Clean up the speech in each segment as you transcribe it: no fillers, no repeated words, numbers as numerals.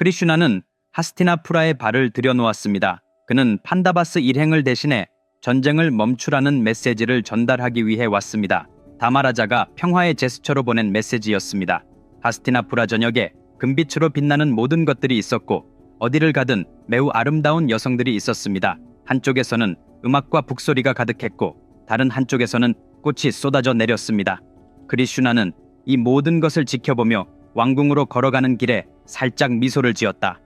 크리슈나는 하스티나푸라에 발을 들여놓았습니다. 그는 판다바스 일행을 대신해 전쟁을 멈추라는 메시지를 전달하기 위해 왔습니다. 다마라자가 평화의 제스처로 보낸 메시지였습니다. 하스티나푸라 전역에 금빛으로 빛나는 모든 것들이 있었고 어디를 가든 매우 아름다운 여성들이 있었습니다. 한쪽에서는 음악과 북소리가 가득했고 다른 한쪽에서는 꽃이 쏟아져 내렸습니다. 크리슈나는 이 모든 것을 지켜보며 왕궁으로 걸어가는 길에 살짝 미소를 지었다.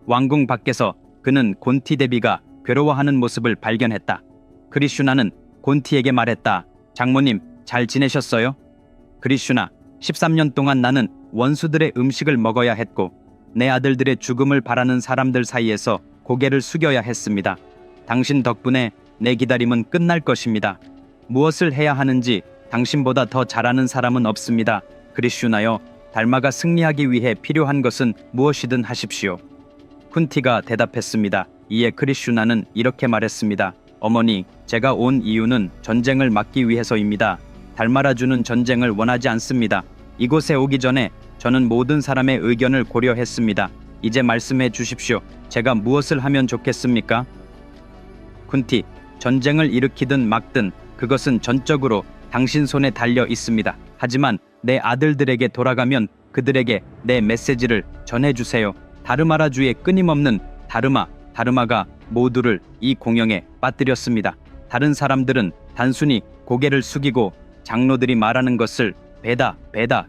왕궁 밖에서 그는 곤티 대비가 괴로워하는 모습을 발견했다. 크리슈나는 곤티에게 말했다. 장모님, 잘 지내셨어요? 크리슈나, 13년 동안 나는 원수들의 음식을 먹어야 했고 내 아들들의 죽음을 바라는 사람들 사이에서 고개를 숙여야 했습니다. 당신 덕분에 내 기다림은 끝날 것입니다. 무엇을 해야 하는지 당신보다 더 잘하는 사람은 없습니다. 크리슈나여, 달마가 승리하기 위해 필요한 것은 무엇이든 하십시오. 쿤티가 대답했습니다. 이에 크리슈나는 이렇게 말했습니다. 어머니, 제가 온 이유는 전쟁을 막기 위해서입니다. 달마라주는 전쟁을 원하지 않습니다. 이곳에 오기 전에 저는 모든 사람의 의견을 고려했습니다. 이제 말씀해 주십시오. 제가 무엇을 하면 좋겠습니까? 쿤티, 전쟁을 일으키든 막든 그것은 전적으로 당신 손에 달려 있습니다. 하지만 내 아들들에게 돌아가면 그들에게 내 메시지를 전해주세요. 다르마라주의 끊임없는 다르마가 모두를 이 공영에 빠뜨렸습니다. 다른 사람들은 단순히 고개를 숙이고 장로들이 말하는 것을 배다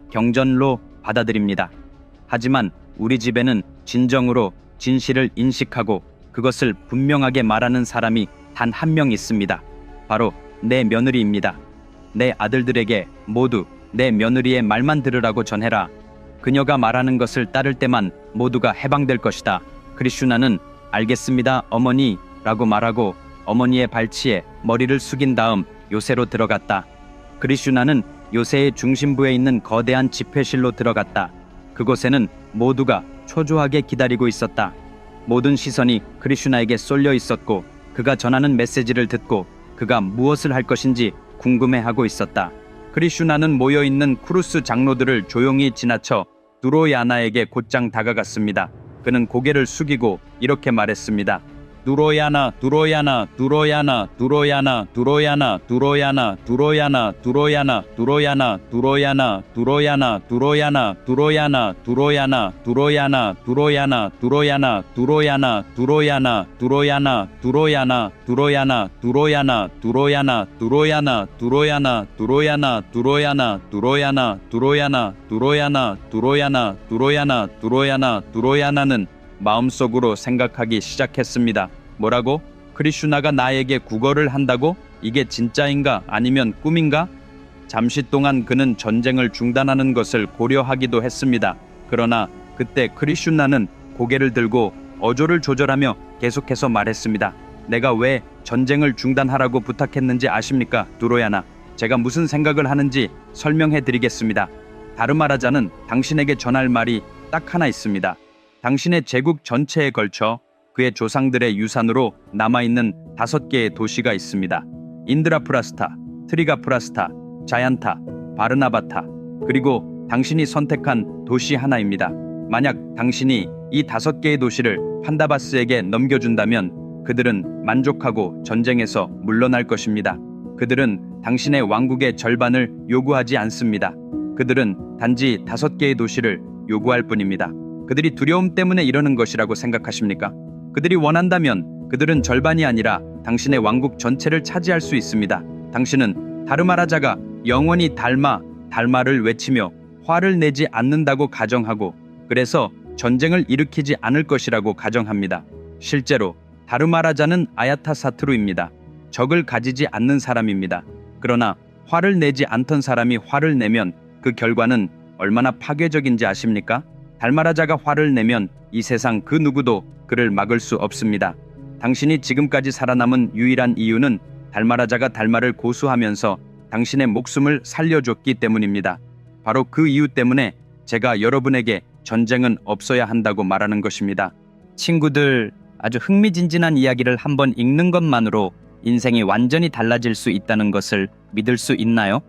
경전로 받아들입니다. 하지만 우리 집에는 진정으로 진실을 인식하고 그것을 분명하게 말하는 사람이 단 한 명 있습니다. 바로 내 며느리입니다. 내 아들들에게 모두 내 며느리의 말만 들으라고 전해라. 그녀가 말하는 것을 따를 때만 모두가 해방될 것이다. 크리슈나는 알겠습니다, 어머니 라고 말하고 어머니의 발치에 머리를 숙인 다음 요새로 들어갔다. 크리슈나는 요새의 중심부에 있는 거대한 집회실로 들어갔다. 그곳에는 모두가 초조하게 기다리고 있었다. 모든 시선이 크리슈나에게 쏠려 있었고 그가 전하는 메시지를 듣고 그가 무엇을 할 것인지 궁금해하고 있었다. 크리슈나는 모여있는 쿠루스 장로들을 조용히 지나쳐 누로야나에게 곧장 다가갔습니다. 그는 고개를 숙이고 이렇게 말했습니다. 누로야나 는 마음속으로 생각하기 시작했습니다. 뭐라고? 크리슈나가 나에게 구걸을 한다고? 이게 진짜인가 아니면 꿈인가? 잠시 동안 그는 전쟁을 중단하는 것을 고려하기도 했습니다. 그러나 그때 크리슈나는 고개를 들고 어조를 조절하며 계속해서 말했습니다. 내가 왜 전쟁을 중단하라고 부탁했는지 아십니까? 누로야나, 제가 무슨 생각을 하는지 설명해 드리겠습니다. 다르마라자는 당신에게 전할 말이 딱 하나 있습니다. 당신의 제국 전체에 걸쳐 그의 조상들의 유산으로 남아있는 5개의 도시가 있습니다. 인드라프라스타, 트리가프라스타, 자얀타, 바르나바타, 그리고 당신이 선택한 도시 하나입니다. 만약 당신이 이 5개의 도시를 판다바스에게 넘겨준다면 그들은 만족하고 전쟁에서 물러날 것입니다. 그들은 당신의 왕국의 절반을 요구하지 않습니다. 그들은 단지 5개의 도시를 요구할 뿐입니다. 그들이 두려움 때문에 이러는 것이라고 생각하십니까? 그들이 원한다면 그들은 절반이 아니라 당신의 왕국 전체를 차지할 수 있습니다. 당신은 다르마라자가 영원히 달마를 외치며 화를 내지 않는다고 가정하고 그래서 전쟁을 일으키지 않을 것이라고 가정합니다. 실제로 다르마라자는 아야타사트루입니다. 적을 가지지 않는 사람입니다. 그러나 화를 내지 않던 사람이 화를 내면 그 결과는 얼마나 파괴적인지 아십니까? 달마라자가 화를 내면 이 세상 그 누구도 그를 막을 수 없습니다. 당신이 지금까지 살아남은 유일한 이유는 달마라자가 달마를 고수하면서 당신의 목숨을 살려줬기 때문입니다. 바로 그 이유 때문에 제가 여러분에게 전쟁은 없어야 한다고 말하는 것입니다. 친구들, 아주 흥미진진한 이야기를 한번 읽는 것만으로 인생이 완전히 달라질 수 있다는 것을 믿을 수 있나요?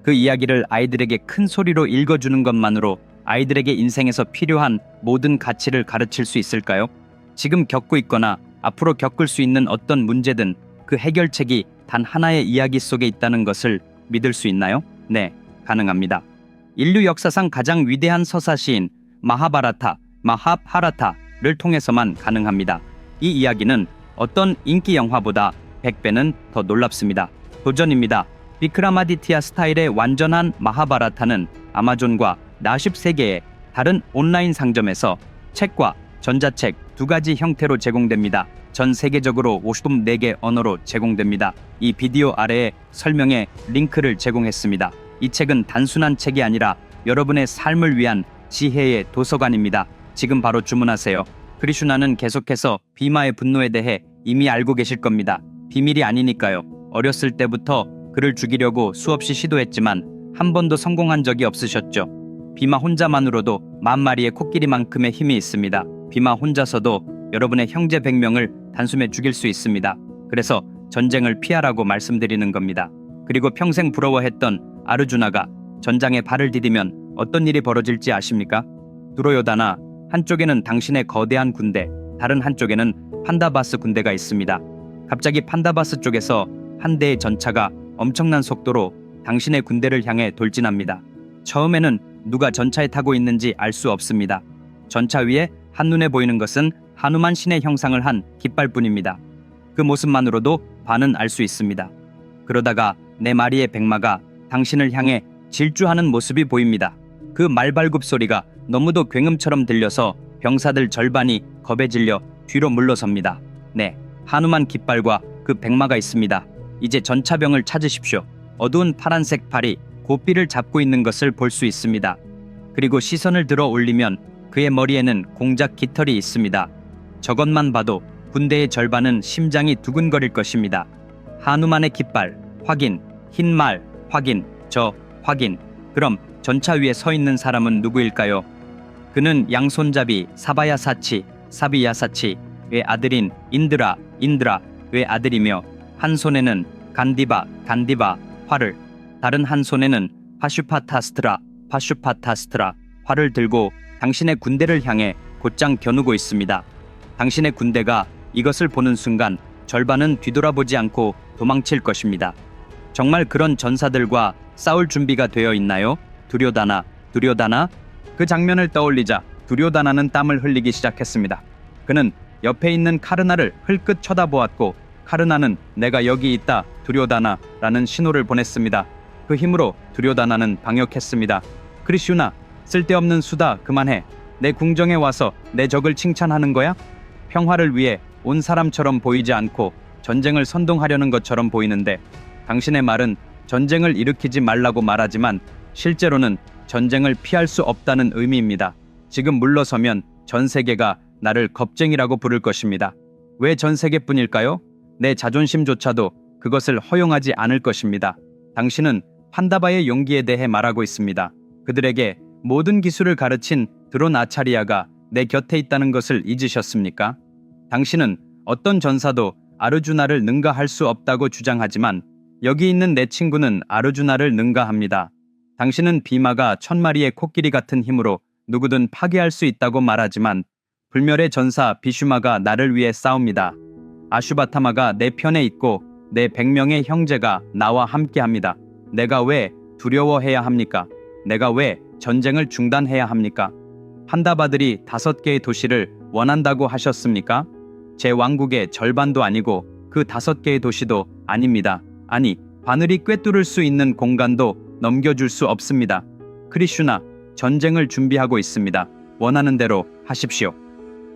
그 이야기를 아이들에게 큰 소리로 읽어주는 것만으로 아이들에게 인생에서 필요한 모든 가치를 가르칠 수 있을까요? 지금 겪고 있거나 앞으로 겪을 수 있는 어떤 문제든 그 해결책이 단 하나의 이야기 속에 있다는 것을 믿을 수 있나요? 네, 가능합니다. 인류 역사상 가장 위대한 서사 시인 마하바라타를 통해서만 가능합니다. 이 이야기는 어떤 인기 영화보다 100배는 더 놀랍습니다. 도전입니다. 비크라마디티아 스타일의 완전한 마하바라타는 아마존과 나십 세계의 다른 온라인 상점에서 책과 전자책 두 가지 형태로 제공됩니다. 전 세계적으로 54개 언어로 제공됩니다. 이 비디오 아래에 설명에 링크를 제공했습니다. 이 책은 단순한 책이 아니라 여러분의 삶을 위한 지혜의 도서관입니다. 지금 바로 주문하세요. 크리슈나는 계속해서 비마의 분노에 대해 이미 알고 계실 겁니다. 비밀이 아니니까요. 어렸을 때부터 그를 죽이려고 수없이 시도했지만 한 번도 성공한 적이 없으셨죠. 비마 혼자만으로도 10,000마리의 코끼리만큼의 힘이 있습니다. 비마 혼자서도 여러분의 형제 100명을 단숨에 죽일 수 있습니다. 그래서 전쟁을 피하라고 말씀드리는 겁니다. 그리고 평생 부러워했던 아르주나가 전장에 발을 디디면 어떤 일이 벌어질지 아십니까? 두로요다나, 한쪽에는 당신의 거대한 군대, 다른 한쪽에는 판다바스 군대가 있습니다. 갑자기 판다바스 쪽에서 한 대의 전차가 엄청난 속도로 당신의 군대를 향해 돌진합니다. 처음에는 누가 전차에 타고 있는지 알 수 없습니다. 전차 위에 한눈에 보이는 것은 하누만 신의 형상을 한 깃발뿐입니다. 그 모습만으로도 반은 알 수 있습니다. 그러다가 4마리의 백마가 당신을 향해 질주하는 모습이 보입니다. 그 말발굽 소리가 너무도 굉음처럼 들려서 병사들 절반이 겁에 질려 뒤로 물러섭니다. 네, 하누만 깃발과 그 백마가 있습니다. 이제 전차병을 찾으십시오. 어두운 파란색 팔이 고삐를 잡고 있는 것을 볼 수 있습니다. 그리고 시선을 들어 올리면 그의 머리에는 공작 깃털이 있습니다. 저것만 봐도 군대의 절반은 심장이 두근거릴 것입니다. 하누만의 깃발, 확인, 흰 말, 확인, 저, 확인. 그럼 전차 위에 서 있는 사람은 누구일까요? 그는 양손잡이 사바야사치의 아들인 인드라의 아들이며 한 손에는 간디바, 활을, 다른 한 손에는 파슈파타스트라, 활을 들고 당신의 군대를 향해 곧장 겨누고 있습니다. 당신의 군대가 이것을 보는 순간 절반은 뒤돌아보지 않고 도망칠 것입니다. 정말 그런 전사들과 싸울 준비가 되어 있나요? 두료다나. 그 장면을 떠올리자 두료다나는 땀을 흘리기 시작했습니다. 그는 옆에 있는 카르나를 흘끗 쳐다보았고 카르나는 내가 여기 있다 두료다나라는 신호를 보냈습니다. 그 힘으로 두료다나는 방역했습니다. 크리슈나, 쓸데없는 수다 그만해. 내 궁정에 와서 내 적을 칭찬하는 거야? 평화를 위해 온 사람처럼 보이지 않고 전쟁을 선동하려는 것처럼 보이는데 당신의 말은 전쟁을 일으키지 말라고 말하지만 실제로는 전쟁을 피할 수 없다는 의미입니다. 지금 물러서면 전 세계가 나를 겁쟁이라고 부를 것입니다. 왜 전 세계뿐일까요? 내 자존심조차도 그것을 허용하지 않을 것입니다. 당신은 판다바의 용기에 대해 말하고 있습니다. 그들에게 모든 기술을 가르친 드론 아차리아가 내 곁에 있다는 것을 잊으셨습니까? 당신은 어떤 전사도 아르주나를 능가할 수 없다고 주장하지만 여기 있는 내 친구는 아르주나를 능가합니다. 당신은 비마가 1000마리의 코끼리 같은 힘으로 누구든 파괴할 수 있다고 말하지만 불멸의 전사 비슈마가 나를 위해 싸웁니다. 아슈바타마가 내 편에 있고 내 100명의 형제가 나와 함께합니다. 내가 왜 두려워해야 합니까? 내가 왜 전쟁을 중단해야 합니까? 판다바들이 5개의 도시를 원한다고 하셨습니까? 제 왕국의 절반도 아니고 그 5개의 도시도 아닙니다. 아니, 바늘이 꿰뚫을 수 있는 공간도 넘겨줄 수 없습니다. 크리슈나, 전쟁을 준비하고 있습니다. 원하는 대로 하십시오.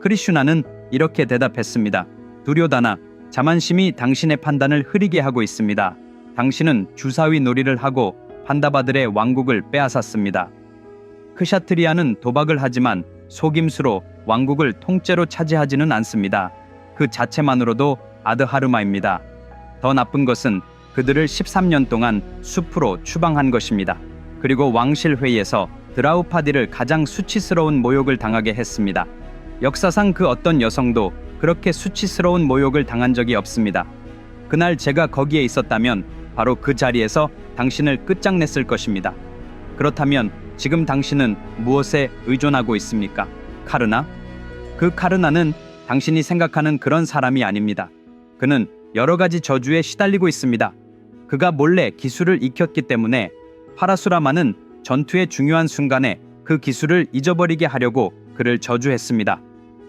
크리슈나는 이렇게 대답했습니다. 두료다나, 자만심이 당신의 판단을 흐리게 하고 있습니다. 당신은 주사위 놀이를 하고 판다바들의 왕국을 빼앗았습니다. 크샤트리아는 도박을 하지만 속임수로 왕국을 통째로 차지하지는 않습니다. 그 자체만으로도 아드하르마입니다. 더 나쁜 것은 그들을 13년 동안 숲으로 추방한 것입니다. 그리고 왕실 회의에서 드라우파디를 가장 수치스러운 모욕을 당하게 했습니다. 역사상 그 어떤 여성도 그렇게 수치스러운 모욕을 당한 적이 없습니다. 그날 제가 거기에 있었다면 바로 그 자리에서 당신을 끝장냈을 것입니다. 그렇다면 지금 당신은 무엇에 의존하고 있습니까? 카르나? 그 카르나는 당신이 생각하는 그런 사람이 아닙니다. 그는 여러 가지 저주에 시달리고 있습니다. 그가 몰래 기술을 익혔기 때문에 파라수라마는 전투의 중요한 순간에 그 기술을 잊어버리게 하려고 그를 저주했습니다.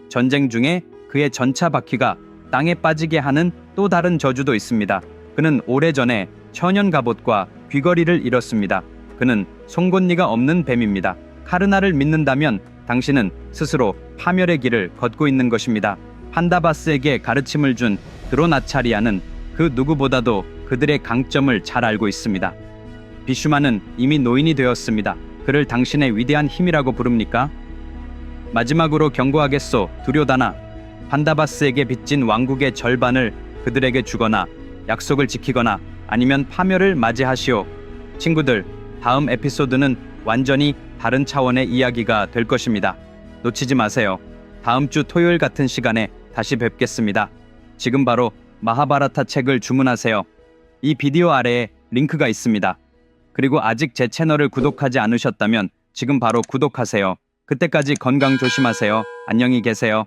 전쟁 중에 그의 전차 바퀴가 땅에 빠지게 하는 또 다른 저주도 있습니다. 그는 오래전에 천연 갑옷과 귀걸이를 잃었습니다. 그는 송곳니가 없는 뱀입니다. 카르나를 믿는다면 당신은 스스로 파멸의 길을 걷고 있는 것입니다. 판다바스에게 가르침을 준 드로나차리아는 그 누구보다도 그들의 강점을 잘 알고 있습니다. 비슈마는 이미 노인이 되었습니다. 그를 당신의 위대한 힘이라고 부릅니까? 마지막으로 경고하겠소, 두료다나. 판다바스에게 빚진 왕국의 절반을 그들에게 주거나 약속을 지키거나 아니면 파멸을 맞이하시오. 친구들, 다음 에피소드는 완전히 다른 차원의 이야기가 될 것입니다. 놓치지 마세요. 다음 주 토요일 같은 시간에 다시 뵙겠습니다. 지금 바로 마하바라타 책을 주문하세요. 이 비디오 아래에 링크가 있습니다. 그리고 아직 제 채널을 구독하지 않으셨다면 지금 바로 구독하세요. 그때까지 건강 조심하세요. 안녕히 계세요.